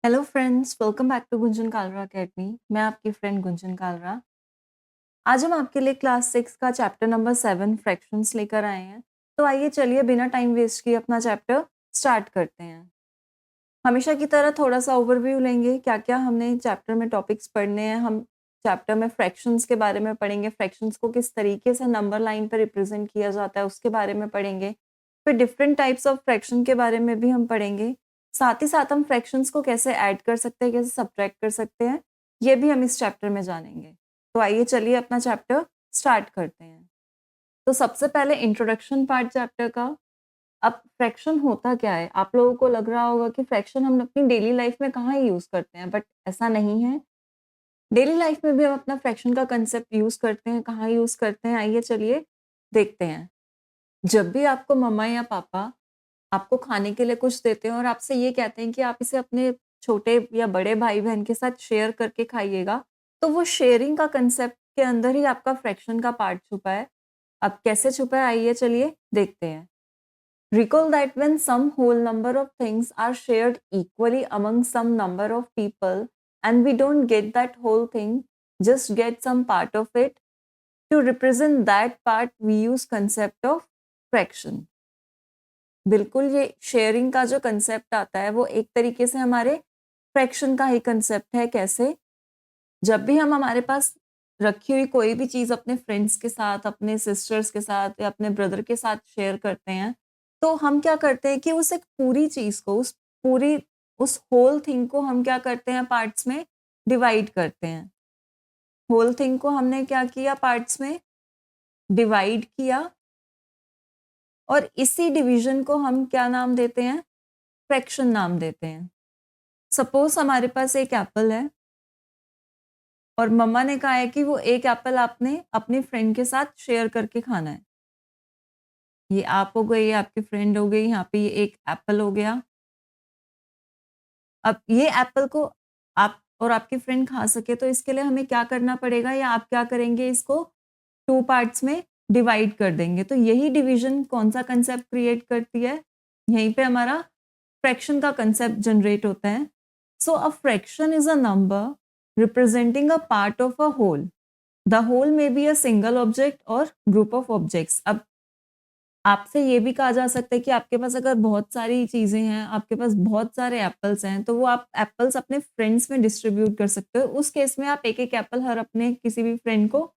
Hello friends, welcome back to Gunjan Kalra academy. मैं आपकी friend Gunjan Kalra. आज हम आपके लिए क्लास 6 का चैप्टर नंबर 7 फ्रैक्शंस लेकर आए हैं। तो आइए चलिए बिना टाइम वेस्ट किए अपना चैप्टर स्टार्ट करते हैं। हमेशा की तरह थोड़ा सा ओवरव्यू लेंगे, क्या-क्या हमने चैप्टर में टॉपिक्स पढ़ने हैं। हम चैप्टर में फ्रैक्शंस के बारे में पढ़ेंगे, फ्रैक्शंस को किस तरीके से नंबर लाइन पर रिप्रेजेंट किया जाता है उसके बारे में पढ़ेंगे। फिर डिफरेंट टाइप्स ऑफ फ्रैक्शन के बारे में भी हम पढ़ेंगे। साथ ही साथ हम फ्रैक्शंस को कैसे ऐड कर सकते हैं, कैसे सब्ट्रैक्ट कर सकते हैं, ये भी हम इस चैप्टर में जानेंगे। तो आइए चलिए अपना चैप्टर स्टार्ट करते हैं। तो सबसे पहले इंट्रोडक्शन पार्ट चैप्टर का। अब फ्रैक्शन होता क्या है? आप लोगों को लग रहा होगा कि फ्रैक्शन हम अपनी डेली लाइफ में कहाँ ही यूज़ करते हैं, बट ऐसा नहीं है। डेली लाइफ में भी हम अपना फ्रैक्शन का कांसेप्ट यूज़ करते हैं, कहाँ यूज़ करते हैं, आइए चलिए देखते हैं। जब भी आपको मम्मा या पापा आपको खाने के लिए कुछ देते हैं और आपसे ये कहते हैं कि आप इसे अपने छोटे या बड़े भाई-बहन के साथ शेयर करके खाइएगा, तो वो शेयरिंग का कांसेप्ट के अंदर ही आपका फ्रैक्शन का पार्ट छुपा है। अब कैसे छुपा है, आइए चलिए देखते हैं। Recall that when some whole number of things are shared equally among some number of people and we don't get that whole thing, just get some part of it. To represent that part, we use concept of fraction. बिल्कुल ये sharing का जो concept आता है वो एक तरीके से हमारे फ्रैक्शन का ही कंसेप्ट है। कैसे? जब भी हम हमारे पास रखी हुई कोई भी चीज़ अपने फ्रेंड्स के साथ, अपने सिस्टर्स के साथ या अपने ब्रदर के साथ शेयर करते हैं, तो हम क्या करते हैं कि उस एक पूरी चीज़ को, उस होल थिंग को हम क्या करते हैं, पार्ट्स में डिवाइड करते हैं। होल थिंग को हमने क्या किया, पार्ट्स में डिवाइड किया और इसी डिवीज़न को हम क्या नाम देते हैं? फ्रैक्शन नाम देते हैं। सपोज़ हमारे पास एक एप्पल है और मम्मा ने कहा है कि वो एक एप्पल आपने अपनी फ्रेंड के साथ शेयर करके खाना है। ये आप हो गई, ये आपकी फ्रेंड हो गई, यहाँ पे ये एक एप्पल हो गया। अब ये एप्पल को आप और आपकी फ्रेंड खा सके तो इसके लिए हमें क्या करना पड़ेगा, या आप क्या करेंगे, इसको 2 पार्ट्स में डिवाइड कर देंगे। तो यही डिवीज़न कौन-सा कांसेप्ट क्रिएट करती है? यहीं पे हमारा फ्रैक्शन का कांसेप्ट जनरेट होता है। So a fraction is a number representing a part of a whole. The whole may be a single object और ग्रुप ऑफ ऑब्जेक्ट्स। अब आपसे ये भी कहा जा सकता है कि आपके पास अगर बहुत सारी चीज़ें हैं, आपके पास बहुत सारे एप्पल्स हैं, तो वो आप एप्पल्स अपने फ्रेंड्स में डिस्ट्रीब्यूट कर सकते हो। उस केस में आप एक-एक एप्पल हर अपने किसी भी फ्रेंड को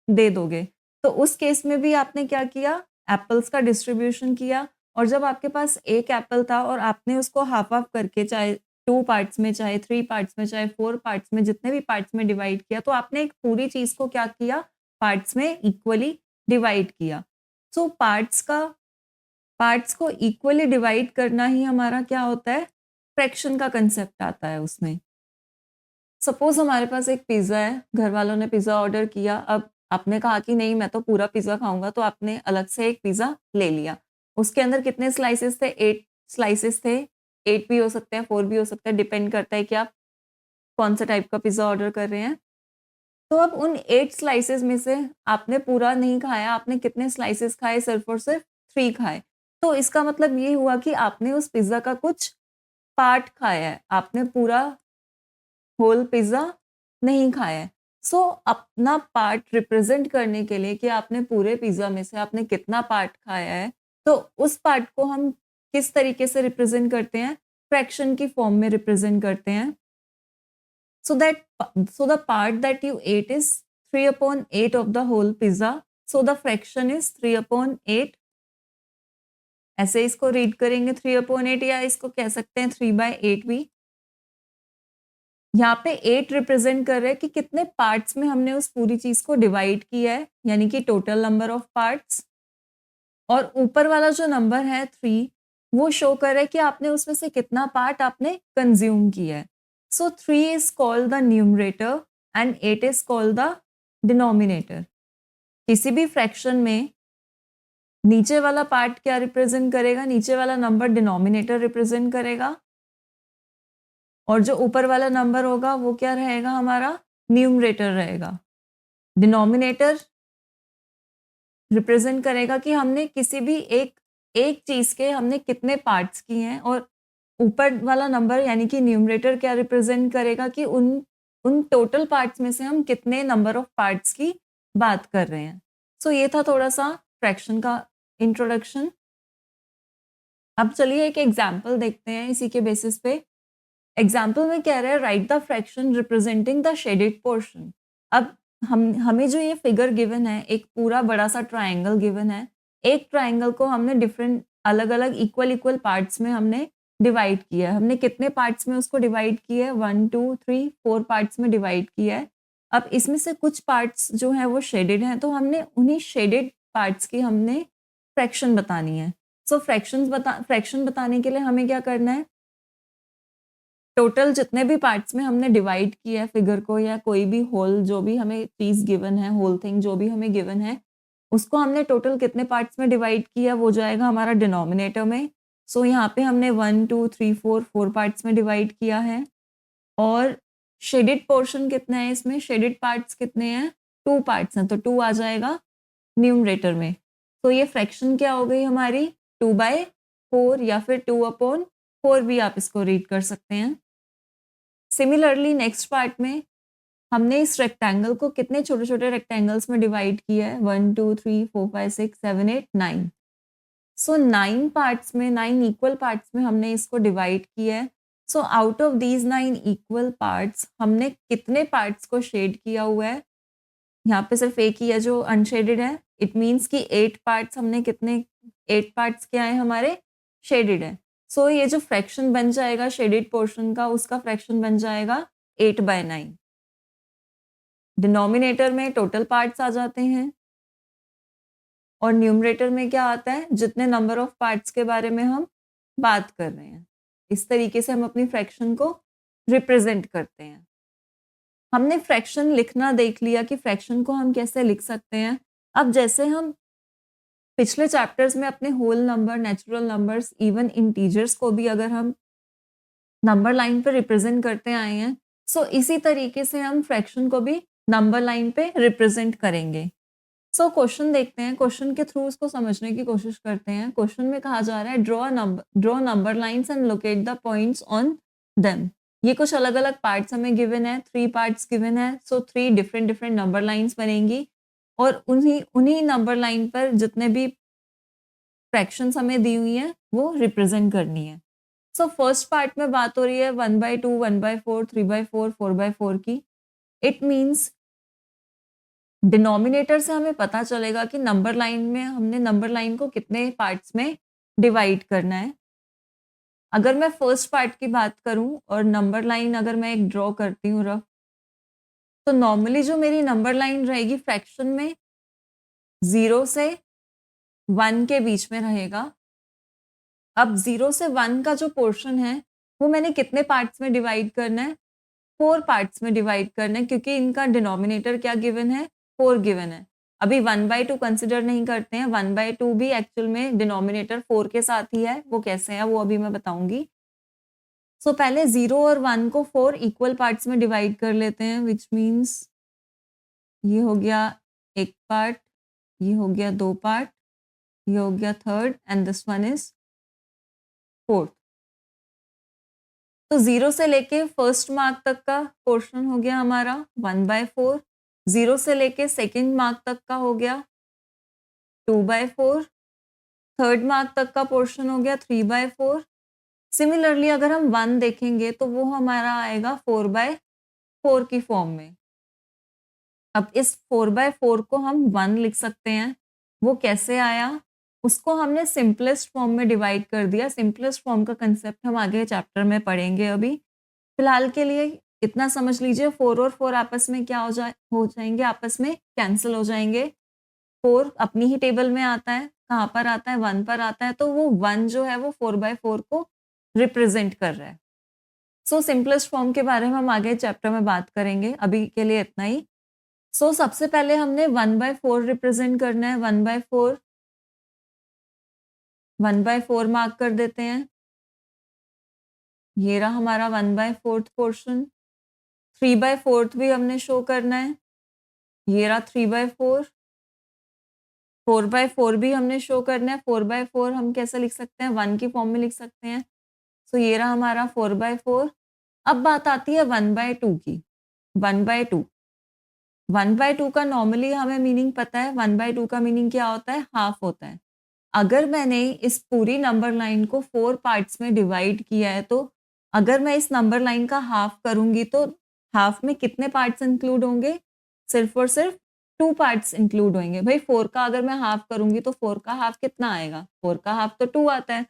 दे दोगे। तो उस केस में भी आपने क्या किया, एप्पल्स का डिस्ट्रीब्यूशन किया। और जब आपके पास 1 एप्पल था और आपने उसको हाफ-हाफ करके, चाहे 2 पार्ट्स में, चाहे 3 पार्ट्स में, चाहे 4 पार्ट्स में, जितने भी पार्ट्स में डिवाइड किया, तो आपने एक पूरी चीज़ को क्या किया, पार्ट्स में इक्वली डिवाइड किया। सो पार्ट्स को इक्वली डिवाइड करना ही हमारा क्या होता है, फ्रैक्शन का कांसेप्ट आता है उसमें। सपोज़ हमारे पास एक पिज़्ज़ा है, घर वालों ने पिज़्ज़ा ऑर्डर किया, अब आपने कहा कि नहीं मैं तो पूरा पिज़्ज़ा खाऊँगा, तो आपने अलग से एक पिज़्ज़ा ले लिया। उसके अंदर कितने स्लाइसेस थे? 8 स्लाइसेस थे। 8 भी हो सकते हैं, 4 भी हो सकते हैं, डिपेंड करता है कि आप कौन-सा टाइप का पिज़्ज़ा ऑर्डर कर रहे हैं। तो अब उन 8 स्लाइसेस में से आपने पूरा नहीं खाया, आपने कितने स्लाइसेस खाए? सिर्फ़ और सिर्फ़ 3 खाए। तो इसका मतलब ये हुआ कि आपने उस पिज़्ज़ा का कुछ पार्ट खाया है, आपने पूरा होल पिज़्ज़ा नहीं खाया है। सो अपना पार्ट रिप्रेज़ेंट करने के लिए कि आपने पूरे पिज़्ज़ा में से आपने कितना पार्ट खाया है, तो उस पार्ट को हम किस तरीके से रिप्रेज़ेंट करते हैं? फ्रैक्शन की फ़ॉर्म में रिप्रेज़ेंट करते हैं। So that so the part that you ate is 3/8 of the whole pizza. So the fraction is 3/8. ऐसे इसको रीड करेंगे 3/8, या इसको कह सकते हैं 3/8 भी। यहाँ पे 8 रिप्रेजेंट कर रहे हैं कि कितने पार्ट्स में हमने उस पूरी चीज को डिवाइड किया है, यानी कि टोटल नंबर ऑफ पार्ट्स। और ऊपर वाला जो नंबर है 3, वो शो कर रहा है कि आपने उसमें से कितना पार्ट आपने कंज्यूम किया है। सो 3 is called the numerator and 8 is called the denominator. किसी भी फ्रैक्शन में नीचे वाला पार्ट क्या रिप्रेजेंट करेगा? नीचे वाला नंबर डिनोमिनेटर रिप्रेजेंट करेगा, और जो ऊपर वाला नंबर होगा वो क्या रहेगा? हमारा न्यूमरेटर रहेगा। डिनोमिनेटर रिप्रेजेंट करेगा कि हमने किसी भी एक एक चीज के हमने कितने पार्ट्स किए हैं, और ऊपर वाला नंबर यानी कि न्यूमरेटर क्या रिप्रेजेंट करेगा कि उन उन टोटल पार्ट्स में से हम कितने नंबर ऑफ पार्ट्स की बात कर रहे हैं। सो ये था थोड़ा-सा फ्रैक्शन का इंट्रोडक्शन। अब चलिए एक एग्जांपल देखते हैं इसी के बेसिस पे। एग्जाम्पल में कह रहा है right the fraction representing the shaded portion. अब हमें जो ये फिगर गिवन है, एक पूरा बड़ा सा ट्रायंगल गिवन है। एक ट्रायंगल को हमने डिफरेंट अलग अलग इक्वल इक्वल पार्ट्स में हमने डिवाइड किया है। हमने कितने पार्ट्स में उसको डिवाइड किया है? 1 2 3 4 पार्ट्स में डिवाइड किया है। अब इसमें से कुछ पार्ट्स जो है वो शेडेड हैं, तो हमने उन्हीं शेडेड पार्ट्स की हमने फ्रैक्शन बतानी है। सो फ्रैक्शन बताने के लिए हमें क्या करना है? टोटल जितने भी पार्ट्स में हमने डिवाइड किया है फिगर को, या कोई भी होल जो भी हमें चीज़ गिवन है, होल थिंग जो भी हमें गिवन है, उसको हमने टोटल कितने पार्ट्स में डिवाइड किया वो जाएगा हमारा डिनोमिनेटर में। सो यहाँ पे हमने 1 2 3 4 4 पार्ट्स में डिवाइड किया है। और शेडेड पोर्शन कितना है इसमें? शेडेड पार्ट्स कितने हैं? 2 पार्ट्स हैं, तो 2 आ जाएगा न्यूमरेटर में। तो ये फ्रैक्शन क्या हो गई हमारी? 2/4 या फिर 2/4 भी आप इसको रीड कर सकते हैं। सिमिलरली नेक्स्ट पार्ट में हमने इस रेक्टेंगल को कितने छोटे-छोटे रेक्टेंगल्स में डिवाइड किया है? 1 2 3 4 5 6 7 8 9। सो 9 पार्ट्स में, 9 इक्वल पार्ट्स में हमने इसको डिवाइड किया है। So out of these 9 equal parts हमने कितने पार्ट्स को शेड किया हुआ है? यहाँ पे सिर्फ एक ही है जो अनशेडेड है। इट मीन्स कि 8 पार्ट्स हमने कितने 8 पार्ट्स क्या है हमारे? शेडेड है। सो ये जो फ्रैक्शन बन जाएगा शेडेड पोर्शन का, उसका फ्रैक्शन बन जाएगा 8/9। डिनोमिनेटर में टोटल पार्ट्स आ जाते हैं और न्यूमरेटर में क्या आता है? जितने नंबर ऑफ पार्ट्स के बारे में हम बात कर रहे हैं। इस तरीके से हम अपनी फ्रैक्शन को रिप्रेजेंट करते हैं। हमने फ्रैक्शन लिखना देख लिया कि फ्रैक्शन को हम कैसे लिख सकते हैं। अब जैसे हम पिछले चैप्टर्स में अपने whole number, natural numbers, even integers को भी अगर हम नंबर लाइन पे रिप्रेजेंट करते आए हैं, सो इसी तरीके से हम फ्रैक्शन को भी नंबर लाइन पे रिप्रेजेंट करेंगे। सो क्वेश्चन देखते हैं, क्वेश्चन के थ्रू उसको समझने की कोशिश करते हैं। क्वेश्चन में कहा जा रहा है draw number lines and locate the points on them. ये कुछ अलग-अलग पार्ट्स हमें गिवन है, 3 पार्ट्स गिवन है, सो 3 डिफरेंट डिफरेंट नंबर लाइन्स बनेंगी और उन्हीं उन्हीं नंबर लाइन पर जितने भी फ्रैक्शंस हमें दी हुई हैं, वो रिप्रेजेंट करनी है। सो फर्स्ट पार्ट में बात हो रही है 1/2, 1/4, 3/4, 4/4 की। इट मीन्स डिनोमिनेटर से हमें पता चलेगा कि नंबर लाइन में हमने नंबर लाइन को कितने पार्ट्स में डिवाइड करना है। अगर मैं फर्स्ट पार्ट की बात करूं और नंबर लाइन अगर मैं एक ड्रॉ करती हूँ रफ, तो नॉर्मली जो मेरी नंबर लाइन रहेगी फ्रैक्शन में 0 से 1 के बीच में रहेगा। अब 0 से 1 का जो पोर्शन है, वो मैंने कितने पार्ट्स में डिवाइड करना है? 4 पार्ट्स में डिवाइड करना है, क्योंकि इनका डिनोमिनेटर क्या गिवन है? 4 गिवन है। अभी 1/2 कंसिडर नहीं करते हैं, 1/2 भी एक्चुअल में डिनोमिनेटर 4 के साथ ही है, वो कैसे है वो अभी मैं बताऊँगी। सो पहले 0 और 1 को 4 इक्वल पार्ट्स में डिवाइड कर लेते हैं, व्हिच मीन्स ये हो गया 1 पार्ट, ये हो गया 2 पार्ट, ये हो गया third and this one is fourth. तो 0 से लेके फर्स्ट मार्क तक का पोर्शन हो गया हमारा 1/4, 0 से लेके सेकंड मार्क तक का हो गया 2/4, थर्ड मार्क तक का पोर्शन हो गया 3/4। सिमिलरली अगर हम 1 देखेंगे तो वो हमारा आएगा 4/4 की फॉर्म में। अब इस 4/4 को हम 1 लिख सकते हैं। वो कैसे आया? उसको हमने सिंपलेस्ट फॉर्म में डिवाइड कर दिया। सिंपलेस्ट फॉर्म का कंसेप्ट हम आगे चैप्टर में पढ़ेंगे अभी। फिलहाल के लिए इतना समझ लीजिए, 4 और 4 आपस में क्या हो जाएँगे, आपस में कैंसल हो जाएँगे। 4 अपनी ही टेबल में आता है, कहाँ पर आता है? 1 पर आता है, तो वो 1 जो है वो 4/4 को रिप्रेज़ेंट कर रहा है। सो सिंपलेस्ट फॉर्म के बारे में हम आगे चैप्टर में बात करेंगे, अभी के लिए इतना ही। सो सबसे पहले हमने 1/4 रिप्रेज़ेंट करना है, 1/4 मार्क कर देते हैं। ये रहा हमारा 1/4 पोर्शन। 3/4 भी हमने शो करना है। ये रहा 3/4। 4/4 भी हमने शो करना है। 4/4 हम कैसे लिख सकते हैं? 1 की फॉर्म में लिख सकते हैं। सो ये रहा हमारा 4/4। अब बात आती है 1/2 की। 1/2 1/2 का नॉर्मली हमें मीनिंग पता है। 1/2 का मीनिंग क्या होता है? हाफ होता है। अगर मैंने इस पूरी नंबर लाइन को 4 पार्ट्स में डिवाइड किया है, तो अगर मैं इस नंबर लाइन का हाफ करूँगी तो हाफ में कितने पार्ट्स इंक्लूड होंगे? सिर्फ़ और सिर्फ़ 2 पार्ट्स इंक्लूड होंगे। भई 4 का अगर मैं हाफ करूँगी तो 4 का हाफ कितना आएगा? 4 का हाफ तो 2 आता है।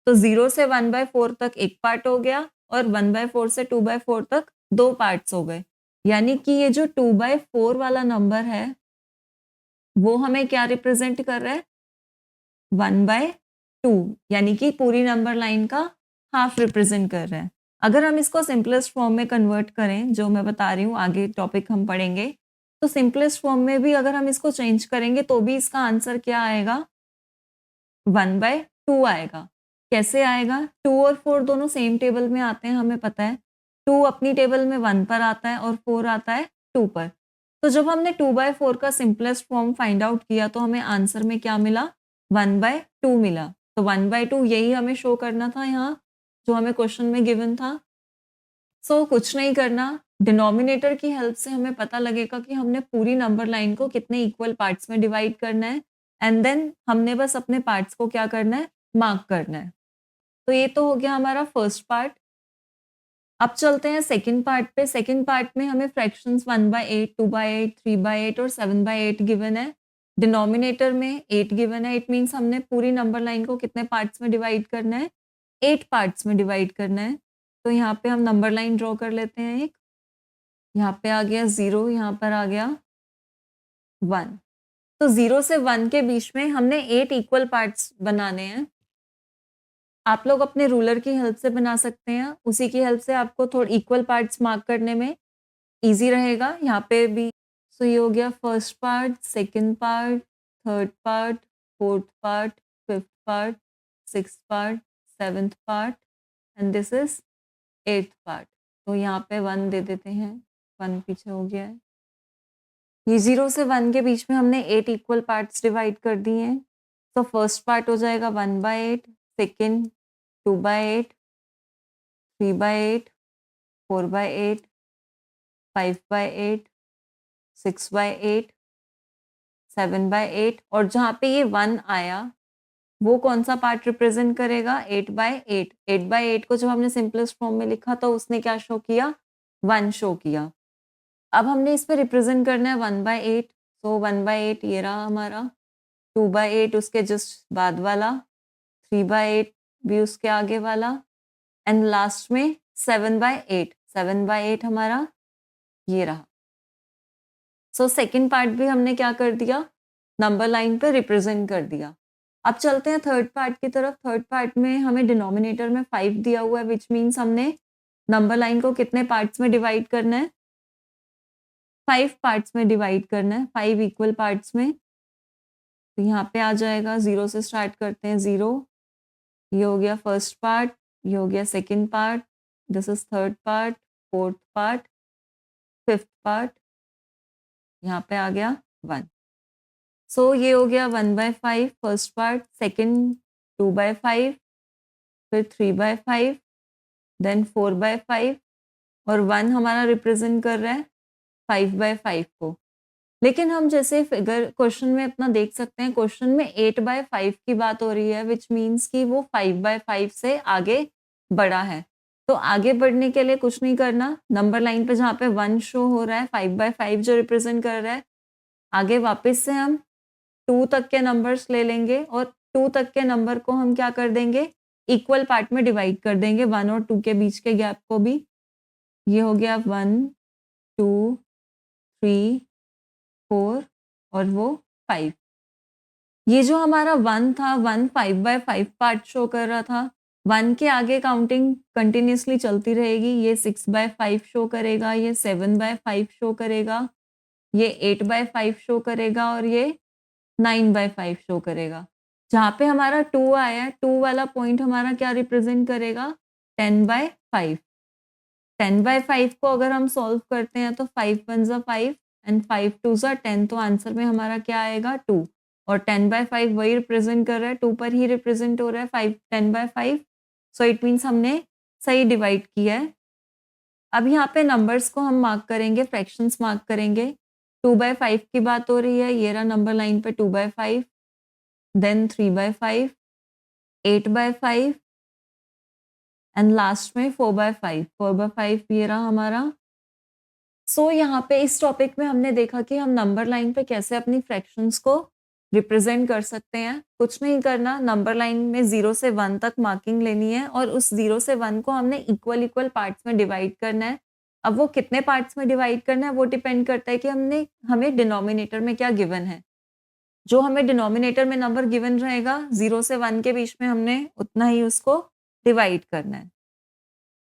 तो 0 से 1/4 तक 1 पार्ट हो गया और 1/4 से 2/4 तक 2 पार्ट्स हो गए। यानी कि ये जो 2/4 वाला नंबर है, वो हमें क्या रिप्रेज़ेंट कर रहा है? 1/2 यानी कि पूरी नंबर लाइन का हाफ रिप्रेजेंट कर रहा है। अगर हम इसको सिंपलेस्ट फॉर्म में कन्वर्ट करें, जो मैं बता रही हूँ, आगे टॉपिक हम पढ़ेंगे, तो सिंपलेस्ट फॉर्म में भी अगर हम इसको चेंज करेंगे तो भी इसका आंसर क्या आएगा? 1/2 आएगा। कैसे आएगा? 2 और 4 दोनों सेम टेबल में आते हैं, हमें पता है। 2 अपनी टेबल में 1 पर आता है और 4 आता है 2 पर। तो जब हमने 2/4 का सिंपलेस्ट फॉर्म फाइंड आउट किया तो हमें आंसर में क्या मिला? 1/2 मिला। तो 1/2 यही हमें शो करना था यहाँ, जो हमें क्वेश्चन में गिवन था। सो कुछ नहीं करना, डिनोमिनेटर की हेल्प से हमें पता लगेगा कि हमने पूरी नंबर लाइन को कितने इक्वल पार्ट्स में डिवाइड करना है एंड देन हमने बस अपने पार्ट्स को क्या करना है? मार्क करना है। तो ये तो हो गया हमारा फर्स्ट पार्ट। अब चलते हैं सेकंड पार्ट पे। सेकंड पार्ट में हमें फ्रैक्शंस 1/8, 2/8, 3/8 और 7/8 गिवन है। डिनोमिनेटर में 8 गिवन है। इट मीन्स हमने पूरी नंबर लाइन को कितने पार्ट्स में डिवाइड करना है? 8 पार्ट्स में डिवाइड करना है। तो यहाँ पे हम नंबर लाइन ड्रॉ कर लेते हैं एक। यहाँ पे आ गया 0, यहाँ पर आ गया 1। तो 0 से 1 के बीच में हमने 8 इक्वल पार्ट्स बनाने हैं। आप लोग अपने रूलर की हेल्प से बना सकते हैं। उसी की हेल्प से आपको थोड़े इक्वल पार्ट्स मार्क करने में ईज़ी रहेगा। यहाँ पे भी सो ये हो गया first part, second part, third part, fourth part, fifth part, sixth part, seventh part and this is eighth part. तो यहाँ पे 1 दे देते हैं, 1 पीछे हो गया है। ये 0 से 1 के बीच में हमने 8 इक्वल पार्ट्स डिवाइड कर दिए हैं। तो फर्स्ट पार्ट हो जाएगा 1/8, सेकंड 2/8, 3/8, 4/8, 5/8, 6/8, 7/8 और जहाँ पे ये 1 आया, वो कौन-सा पार्ट रिप्रेज़ेंट करेगा? 8/8। 8/8 को जब हमने सिंपलेस्ट फॉर्म में लिखा तो उसने क्या शो किया? 1 शो किया। अब हमने इस पे रिप्रेज़ेंट करना है 1/8, सो 1/8 ये रहा हमारा, 2/8 उसके जस्ट बाद वाला, 3/8 भी उसके आगे वाला एंड लास्ट में 7/8। 7/8 हमारा ये रहा। सो सेकंड पार्ट भी हमने क्या कर दिया? नंबर लाइन पे रिप्रेजेंट कर दिया। अब चलते हैं थर्ड पार्ट की तरफ। थर्ड पार्ट में हमें डिनोमिनेटर में 5 दिया हुआ है व्हिच मीन्स हमने नंबर लाइन को कितने पार्ट्स में डिवाइड करना है? 5 पार्ट्स में डिवाइड करना है, 5 इक्वल पार्ट्स में। तो यहाँ पे आ जाएगा 0 से स्टार्ट करते हैं 0, ये हो गया फर्स्ट पार्ट, ये हो गया second part, this is third part, fourth part, fifth part, यहाँ पे आ गया 1। सो ये हो गया 1/5 फर्स्ट पार्ट, सेकंड 2/5, फिर 3/5, देन 4/5 और 1 हमारा रिप्रेजेंट कर रहा है 5/5 को। लेकिन हम जैसे फिगर क्वेश्चन में अपना देख सकते हैं, क्वेश्चन में 8/5 की बात हो रही है व्हिच मीन्स कि वो 5/5 से आगे बढ़ा है। तो आगे बढ़ने के लिए कुछ नहीं करना, नंबर लाइन पे जहाँ पे 1 शो हो रहा है, 5/5 जो रिप्रेजेंट कर रहा है, आगे वापस से हम 2 तक के नंबर्स ले लेंगे और 2 तक के नंबर को हम क्या कर देंगे? इक्वल पार्ट में डिवाइड कर देंगे, 1 और 2 के बीच के गैप को भी। ये हो गया 1, 2, 3, 4 और वो 5। ये जो हमारा 1 था, 1 5/5 पार्ट शो कर रहा था। 1 के आगे काउंटिंग कंटिन्यूअसली चलती रहेगी। ये 6/5 शो करेगा, ये 7/5 शो करेगा, ये 8/5 शो करेगा और ये 9/5 शो करेगा। जहाँ पे हमारा 2 आया है, 2 वाला पॉइंट हमारा क्या रिप्रेजेंट करेगा? 10/5। 10/5 को अगर हम सॉल्व करते हैं तो 5 1 ज़ा 5 एंड 5 2 ज़ा 10, तो आंसर में हमारा क्या आएगा? 2 और 10/5 वही रिप्रेजेंट कर रहा है, 2 पर ही रिप्रेजेंट हो रहा है 5 10/5। सो इट मीन्स हमने सही डिवाइड किया है। अब यहाँ पे नंबर्स को हम मार्क करेंगे, फ्रैक्शंस मार्क करेंगे। 2/5 की बात हो रही है, ये रहा नंबर लाइन पे 2/5, देन 3/5, 8/5 एंड लास्ट में 4/5। 4/5 ये रहा हमारा। सो यहाँ पे इस टॉपिक में हमने देखा कि हम नंबर लाइन पे कैसे अपनी फ्रैक्शंस को रिप्रेजेंट कर सकते हैं। कुछ नहीं करना, नंबर लाइन में 0 से 1 तक मार्किंग लेनी है और उस 0 से 1 को हमने इक्वल पार्ट्स में डिवाइड करना है। अब वो कितने पार्ट्स में डिवाइड करना है वो डिपेंड करता है कि हमें डिनोमिनेटर में क्या गिवन है। जो हमें डिनोमिनेटर में नंबर गिवन रहेगा 0 से 1 के बीच में हमने उतना ही उसको डिवाइड करना है।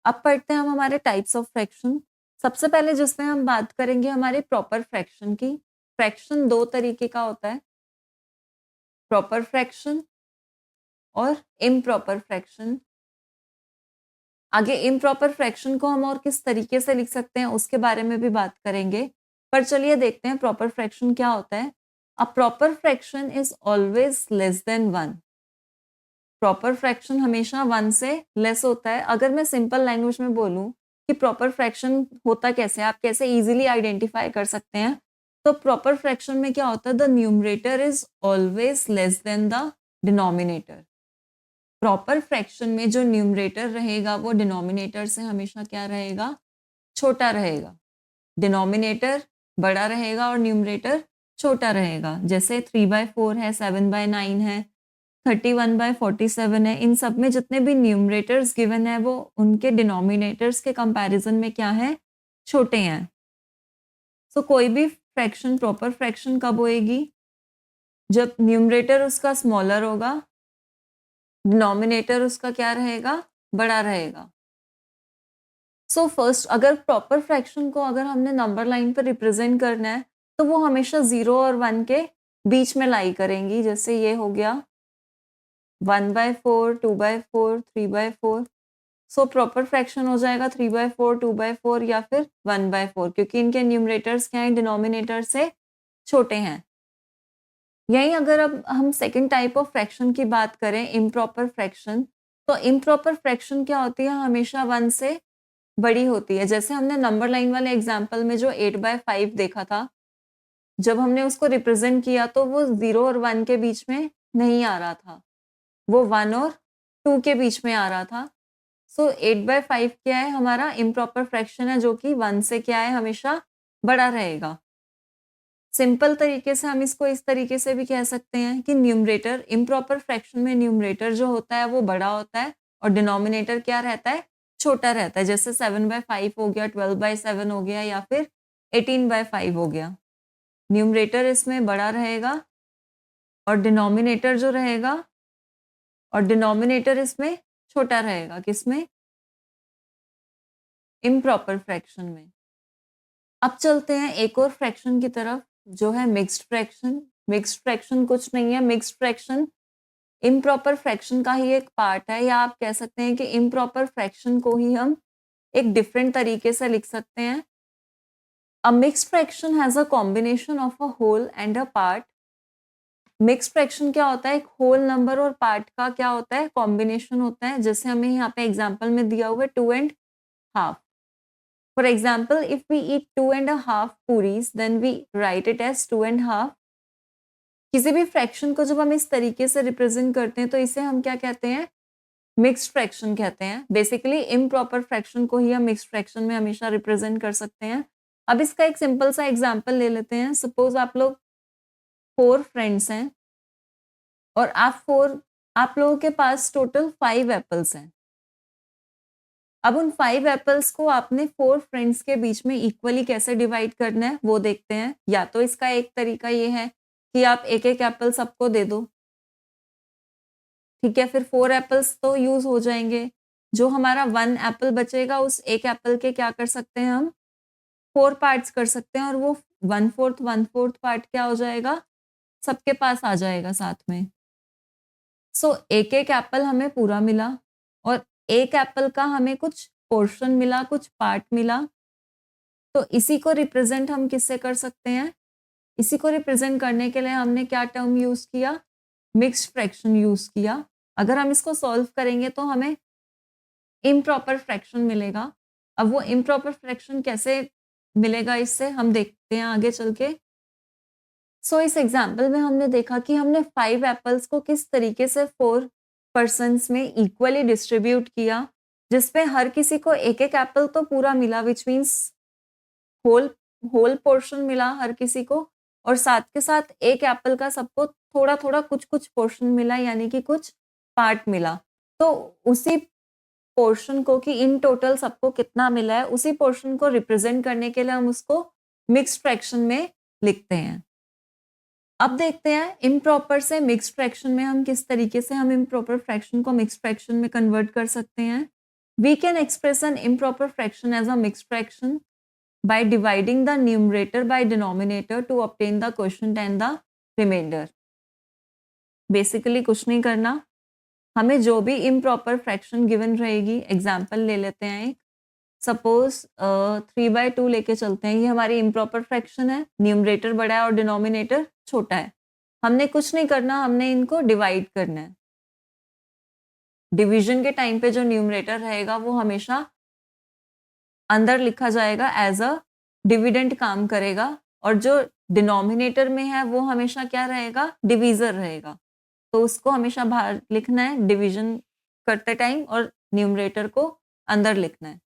अब पढ़ते हैं हम हमारे टाइप्स ऑफ फ्रैक्शन। सबसे पहले जिसमें हम बात करेंगे हमारे प्रॉपर फ्रैक्शन की। फ्रैक्शन 2 तरीके का होता है, प्रॉपर फ्रैक्शन और इम्प्रॉपर फ्रैक्शन। आगे इम्प्रॉपर फ्रैक्शन को हम और किस तरीके से लिख सकते हैं उसके बारे में भी बात करेंगे। पर चलिए देखते हैं प्रॉपर फ्रैक्शन क्या होता है। A proper fraction is always less than 1। Proper fraction हमेशा 1 से लेस होता है। अगर मैं सिंपल लैंग्वेज में बोलूं कि प्रॉपर फ्रैक्शन होता कैसे है, आप कैसे इजीली आइडेंटिफाई कर सकते हैं, तो प्रॉपर फ्रैक्शन में क्या होता है, the numerator is always less than the denominator. Proper fraction में जो न्यूमरेटर रहेगा वो डिनोमिनेटर से हमेशा क्या रहेगा, छोटा रहेगा। डिनोमिनेटर बड़ा रहेगा और न्यूमरेटर छोटा रहेगा। जैसे 3/4 है, 7/9 है, 31/47 है। इन सब में जितने भी न्यूमरेटर्स गिवन है वो उनके डिनोमिनेटर्स के कंपैरिजन में क्या है, छोटे हैं। सो कोई भी फ्रैक्शन प्रॉपर फ्रैक्शन कब होएगी, जब न्यूमरेटर उसका स्मॉलर होगा, डिनोमिनेटर उसका क्या रहेगा, बड़ा रहेगा। सो फर्स्ट अगर प्रॉपर फ्रैक्शन को अगर हमने नंबर लाइन पर रिप्रेजेंट करना है तो वो हमेशा 0 और 1 के बीच में लाई करेंगी। जैसे ये हो गया 1/4, 2/4, 3/4। सो प्रॉपर फ्रैक्शन हो जाएगा 3/4, 2/4 या फिर 1/4, क्योंकि इनके न्यूमरेटर्स क्या हैं, डिनोमिनेटर से छोटे हैं। यहीं अगर अब हम सेकंड टाइप ऑफ फ्रैक्शन की बात करें, इम्प्रॉपर फ्रैक्शन, तो इम्प्रॉपर फ्रैक्शन क्या होती है, हमेशा 1 से बड़ी होती है। जैसे हमने नंबर लाइन वाले एग्जाम्पल में जो 8/5 देखा था, जब हमने उसको रिप्रेजेंट किया तो वो 0 और 1 के बीच में नहीं आ रहा था, वो 1 और 2 के बीच में आ रहा था। सो 8/5 क्या है, हमारा इम्प्रॉपर फ्रैक्शन है, जो कि 1 से क्या है, हमेशा बड़ा रहेगा। सिंपल तरीके से हम इसको इस तरीके से भी कह सकते हैं कि न्यूमरेटर, इम्प्रॉपर फ्रैक्शन में न्यूमरेटर जो होता है वो बड़ा होता है और डिनोमिनेटर क्या रहता है, छोटा रहता है। जैसे 7/5 हो गया, 12/7 हो गया या फिर 18/5 हो गया। न्यूमरेटर इसमें बड़ा रहेगा और डिनोमिनेटर जो रहेगा, और डिनोमिनेटर इसमें छोटा रहेगा। किसमें, इम्प्रॉपर फ्रैक्शन में। अब चलते हैं एक और फ्रैक्शन की तरफ, जो है मिक्स्ड फ्रैक्शन। मिक्स्ड फ्रैक्शन कुछ नहीं है, मिक्स्ड फ्रैक्शन इम्प्रॉपर फ्रैक्शन का ही एक पार्ट है, या आप कह सकते हैं कि इम्प्रॉपर फ्रैक्शन को ही हम एक डिफरेंट तरीके से लिख सकते हैं। A mixed fraction has a combination of a whole and a part. Mixed fraction क्या होता है, एक होल नंबर और पार्ट का क्या होता है, कॉम्बिनेशन होता है। जैसे हमें यहाँ पे एग्जाम्पल में दिया हुआ है 2.5। For example, if we eat 2.5 puris, then we write it as 2.5। किसी भी फ्रैक्शन को जब हम इस तरीके से रिप्रेजेंट करते हैं तो इसे हम क्या कहते हैं, मिक्स्ड फ्रैक्शन कहते हैं। बेसिकली इम्प्रॉपर फ्रैक्शन को ही हम मिक्स्ड फ्रैक्शन में हमेशा रिप्रेजेंट कर सकते हैं। अब इसका एक सिंपल सा एग्जाम्पल ले लेते हैं। सपोज आप लोग 4 फ्रेंड्स हैं और आप लोगों के पास टोटल 5 एप्पल्स हैं। अब उन 5 एप्पल्स को आपने 4 फ्रेंड्स के बीच में इक्वली कैसे डिवाइड करना है वो देखते हैं। या तो इसका एक तरीका ये है कि आप एक-एक एप्पल सबको दे दो, ठीक है? फिर 4 एप्पल्स तो यूज़ हो जाएँगे। जो हमारा 1 एप्पल बचेगा उस एक एप्पल के क्या कर सकते हैं हम, 4 पार्ट्स कर सकते हैं और वो 1/4 पार्ट क्या हो जाएगा, सबके पास आ जाएगा साथ में। सो एक-एक एप्पल हमें पूरा मिला और एक एप्पल का हमें कुछ पोर्शन मिला, कुछ पार्ट मिला। तो इसी को रिप्रेजेंट हम किससे कर सकते हैं? इसी को रिप्रेजेंट करने के लिए हमने क्या टर्म यूज़ किया? मिक्स्ड फ्रैक्शन यूज़ किया। अगर हम इसको सॉल्व करेंगे तो हमें इम्प्रॉपर फ्रैक्शन मिलेगा। अब वो इम्प्रॉपर फ्रैक्शन कैसे मिलेगा इससे हम देखते हैं आगे चल के। सो इस एग्जाम्पल में हमने देखा कि हमने 5 एप्पल्स को किस तरीके से 4 पर्सन्स में इक्वली डिस्ट्रीब्यूट किया, जिसमें हर किसी को एक-एक एप्पल तो पूरा मिला, which means whole whole portion मिला हर किसी को, और साथ के साथ एक एप्पल का सबको थोड़ा-थोड़ा, कुछ-कुछ पोर्शन मिला, यानी कि कुछ पार्ट मिला। तो उसी पोर्शन को कि इन टोटल सबको कितना मिला है, उसी पोर्शन को रिप्रेजेंट करने के लिए हम उसको मिक्स्ड फ्रैक्शन में लिखते हैं। अब देखते हैं इम्प्रॉपर से मिक्स्ड फ्रैक्शन में हम किस तरीके से हम इम्प्रॉपर फ्रैक्शन को मिक्स्ड फ्रैक्शन में कन्वर्ट कर सकते हैं। We can express an improper fraction as a mixed fraction by dividing the numerator by denominator to obtain the quotient and the remainder। Basically कुछ नहीं करना, हमें जो भी इम्प्रॉपर फ्रैक्शन गिवन रहेगी, एग्जाम्पल ले लेते हैं एक, सपोज 3/2 लेके चलते हैं, ये हमारी इम्प्रॉपर फ्रैक्शन है, न्यूमरेटर बड़ा है और डिनोमिनेटर छोटा है। हमने कुछ नहीं करना, हमने इनको डिवाइड करना है। डिवीजन के टाइम पे जो न्यूमरेटर रहेगा वो हमेशा अंदर लिखा जाएगा, एज अ डिविडेंड काम करेगा, और जो डिनोमिनेटर में है वो हमेशा क्या रहेगा, डिवीजर रहेगा। तो उसको हमेशा बाहर लिखना है डिवीजन करते टाइम, और न्यूमरेटर को अंदर लिखना है।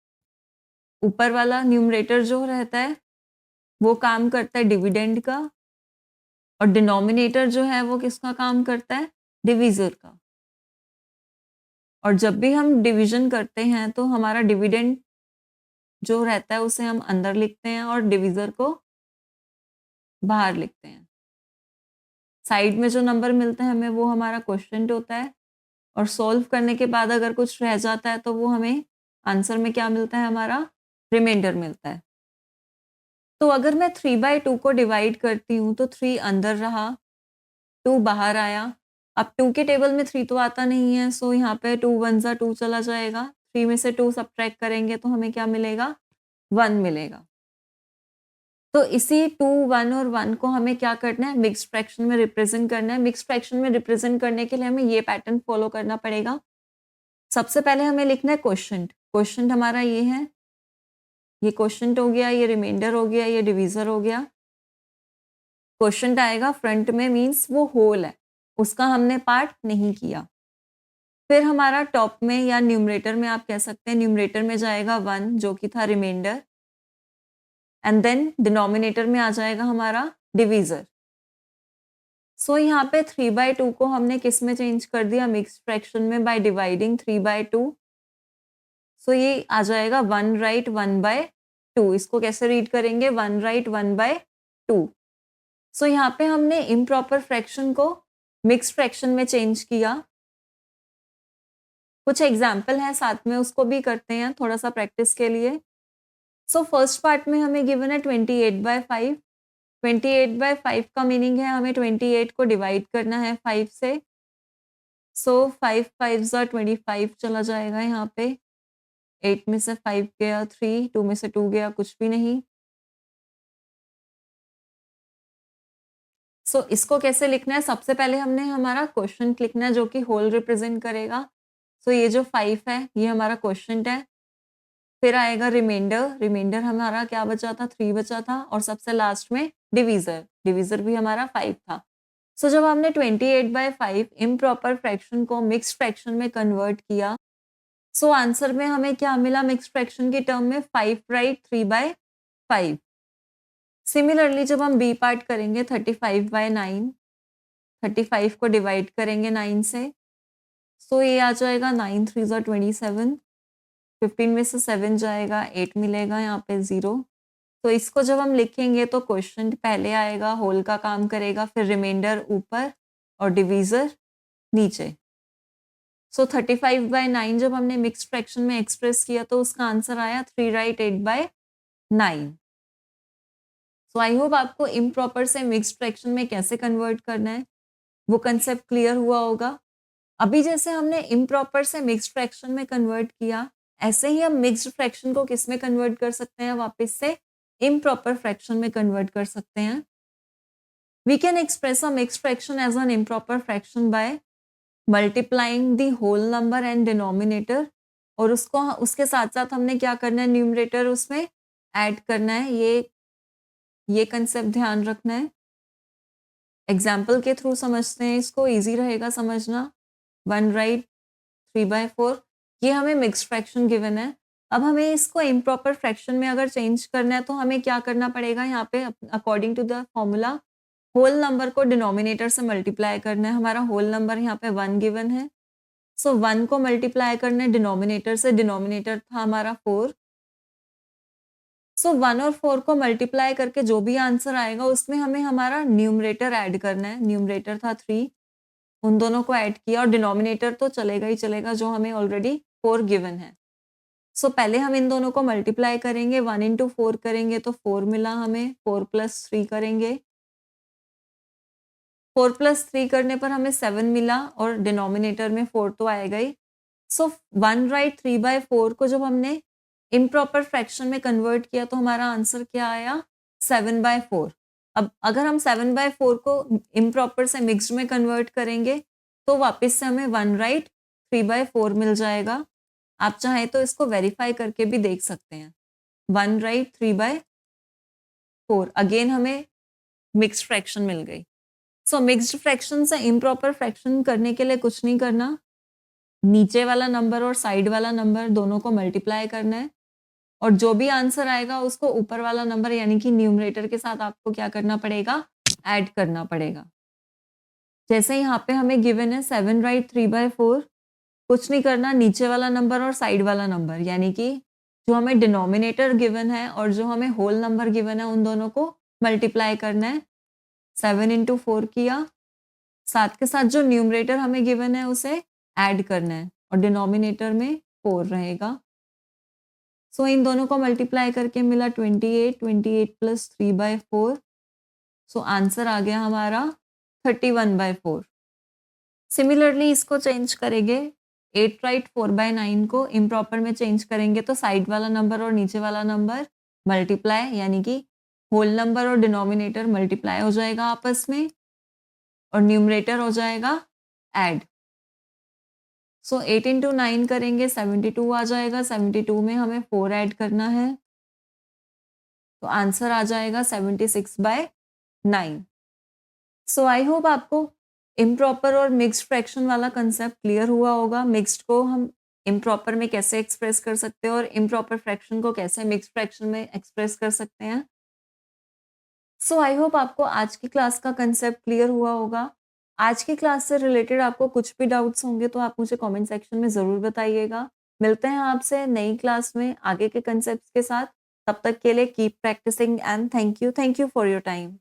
ऊपर वाला न्यूमरेटर जो रहता है वो काम करता है डिविडेंड का, और डिनोमिनेटर जो है वो किसका काम करता है, डिवीजर का। और जब भी हम डिवीजन करते हैं तो हमारा डिविडेंड जो रहता है उसे हम अंदर लिखते हैं और डिवीजर को बाहर लिखते हैं। साइड में जो नंबर मिलते हैं हमें वो हमारा क्वोशिएंट होता है, और सॉल्व करने के बाद अगर कुछ रह जाता है तो वो हमें आंसर में क्या मिलता है, हमारा रिमाइंडर मिलता है। तो अगर मैं 3/2 को डिवाइड करती हूँ तो 3 अंदर रहा, 2 बाहर आया। अब 2 के टेबल में 3 तो आता नहीं है, सो यहाँ पे 2 1 ज़ा 2 चला जाएगा। 3 में से 2 सब्ट्रैक्ट करेंगे तो हमें क्या मिलेगा, 1 मिलेगा। तो इसी 2, 1 और 1 को हमें क्या करना है, मिक्स्ड फ्रैक्शन में रिप्रेजेंट करना है। मिक्स्ड फ्रैक्शन में रिप्रेजेंट करने के लिए हमें ये पैटर्न फॉलो करना पड़ेगा। सबसे पहले हमें लिखना है क्वोशिएंट। क्वोशिएंट हमारा ये है, ये क्वोशिएंट हो गया, ये रिमाइंडर हो गया, ये डिवीजर हो गया। क्वोशिएंट आएगा फ्रंट में, मीन्स वो होल है, उसका हमने पार्ट नहीं किया। फिर हमारा टॉप में या न्यूमरेटर में, आप कह सकते हैं न्यूमरेटर में जाएगा 1 जो कि था रिमाइंडर, एंड देन डिनोमिनेटर में आ जाएगा हमारा डिवीजर। सो यहाँ पे 3/2 को हमने किस में चेंज कर दिया, मिक्स्ड फ्रैक्शन में, बाय डिवाइडिंग 3/2। सो ये आ जाएगा 1 राइट 1/2। इसको कैसे रीड करेंगे, 1 राइट 1/2। सो यहाँ पे हमने इम्प्रॉपर फ्रैक्शन को मिक्स्ड फ्रैक्शन में चेंज किया। कुछ एग्जाम्पल है साथ में, उसको भी करते हैं थोड़ा सा प्रैक्टिस के लिए। सो फर्स्ट पार्ट में हमें गिवन है 28/5। 28/5 का मीनिंग है हमें 28 को डिवाइड करना है 5 से। सो 5 5 ज़ा 25 चला जाएगा यहाँ पे। 8 में से 5 गया 3, 2 में से 2 गया कुछ भी नहीं। सो इसको कैसे लिखना है, सबसे पहले हमने हमारा क्वोशिएंट लिखना है जो कि होल रिप्रेजेंट करेगा। सो ये जो 5 है ये हमारा क्वोशिएंट है। फिर आएगा रिमाइंडर, रिमाइंडर हमारा क्या बचा था, 3 बचा था, और सबसे लास्ट में डिवीजर, डिवीजर भी हमारा 5 था। सो जब हमने 28/5 इम्प्रॉपर फ्रैक्शन को मिक्स्ड फ्रैक्शन में कन्वर्ट किया, सो आंसर में हमें क्या मिला, मिक्स्ड फ्रैक्शन की टर्म में 5 राइट 3/5। सिमिलरली जब हम बी पार्ट करेंगे 35/9, 35 को डिवाइड करेंगे 9 से, सो ये आ जाएगा 9 3 ज़ा 27। 15 में से 7 जाएगा, 8 मिलेगा, यहाँ पे 0। तो इसको जब हम लिखेंगे तो क्वोशिएंट पहले आएगा, होल का काम करेगा, फिर रिमाइंडर ऊपर और डिवीजर नीचे। सो 35/9 जब हमने मिक्स्ड फ्रैक्शन में एक्सप्रेस किया तो उसका आंसर आया 3 राइट 8/9। सो आई होप आपको इम्प्रॉपर से मिक्स्ड फ्रैक्शन में कैसे कन्वर्ट करना है वो कंसेप्ट क्लियर हुआ होगा। अभी जैसे हमने इम्प्रॉपर से मिक्स्ड फ्रैक्शन में कन्वर्ट किया, ऐसे ही हम मिक्स्ड फ्रैक्शन को किस में कन्वर्ट कर सकते हैं, वापस से इम्प्रॉपर फ्रैक्शन में कन्वर्ट कर सकते हैं। We can express a mixed fraction as an improper fraction by multiplying the whole number and denominator और उसको उसके साथ-साथ हमने क्या करना है, न्यूमरेटर उसमें ऐड करना है, ये कंसेप्ट ध्यान रखना है। एग्ज़ाम्पल के थ्रू समझते हैं इसको, ईज़ी रहेगा समझना। 1 राइट 3/4 ये हमें मिक्स्ड फ्रैक्शन गिवन है। अब हमें इसको इम्प्रॉपर फ्रैक्शन में अगर चेंज करना है तो हमें क्या करना पड़ेगा, यहाँ पे according to the formula whole number को डिनोमिनेटर से मल्टीप्लाई करना है। हमारा होल नंबर यहाँ पे 1 गिवन है। सो 1 को मल्टीप्लाई करना है डिनोमिनेटर से, डिनोमिनेटर था हमारा 4। सो 1 और 4 को मल्टीप्लाई करके जो भी आंसर आएगा उसमें हमें हमारा न्यूमरेटर ऐड करना है। न्यूमरेटर था 3, उन दोनों को ऐड किया और डिनोमिनेटर तो चलेगा ही चलेगा जो हमें ऑलरेडी 4 गिवन है। सो पहले हम इन दोनों को मल्टीप्लाई करेंगे, 1 इंटू 4 करेंगे तो 4 मिला हमें, 4 प्लस 3 करेंगे। 4 प्लस 3 करने पर हमें 7 मिला और डिनोमिनेटर में 4 तो आएगा ही। सो 1 राइट 3/4 को जब हमने इम्प्रॉपर फ्रैक्शन में कन्वर्ट किया तो हमारा आंसर क्या आया, 7/4। अब अगर हम 7/4 को इम्प्रॉपर से मिक्स्ड में कन्वर्ट करेंगे तो वापस से हमें 1 राइट 3/4 मिल जाएगा। आप चाहें तो इसको वेरीफाई करके भी देख सकते हैं। 1 राइट 3/4 अगेन हमें मिक्स्ड फ्रैक्शन मिल गई। सो मिक्स्ड फ्रैक्शन से इम्प्रॉपर फ्रैक्शन करने के लिए कुछ नहीं करना, नीचे वाला नंबर और साइड वाला नंबर दोनों को मल्टीप्लाई करना है और जो भी आंसर आएगा उसको ऊपर वाला नंबर यानी कि न्यूमरेटर के साथ आपको क्या करना पड़ेगा, ऐड करना पड़ेगा। जैसे यहाँ पे हमें गिवन है 7 राइट 3/4, कुछ नहीं करना, नीचे वाला नंबर और साइड वाला नंबर यानी कि जो हमें डिनोमिनेटर गिवन है और जो हमें होल नंबर गिवन है उन दोनों को मल्टीप्लाई करना है। 7 इंटू 4 किया, साथ के साथ जो न्यूमरेटर हमें गिवन है उसे ऐड करना है और डिनोमिनेटर में 4 रहेगा। सो इन दोनों को मल्टीप्लाई करके मिला 28, 28 प्लस 3/4। सो आंसर आ गया हमारा 31/4। सिमिलरली इसको चेंज करेंगे, 8 राइट 4/9 को इम्प्रॉपर में चेंज करेंगे तो साइड वाला नंबर और नीचे वाला नंबर मल्टीप्लाई यानी कि होल नंबर और डिनोमिनेटर मल्टीप्लाई हो जाएगा आपस में और न्यूमरेटर हो जाएगा ऐड। सो 8 इंटू 9 करेंगे 72 आ जाएगा, 72 में हमें 4 ऐड करना है तो आंसर आ जाएगा 76/9। सो आई होप आपको इम्प्रॉपर और मिक्स्ड फ्रैक्शन वाला कंसेप्ट क्लियर हुआ होगा। मिक्स्ड को हम इम्प्रॉपर में कैसे एक्सप्रेस कर सकते हैं और इम्प्रॉपर फ्रैक्शन को कैसे मिक्स्ड फ्रैक्शन में एक्सप्रेस कर सकते हैं। सो आई होप आपको आज की क्लास का कंसेप्ट क्लियर हुआ होगा। आज की क्लास से रिलेटेड आपको कुछ भी डाउट्स होंगे तो आप मुझे कमेंट सेक्शन में ज़रूर बताइएगा। मिलते हैं आपसे नई क्लास में आगे के कंसेप्ट्स के साथ। तब तक के लिए keep practicing and thank you for your time.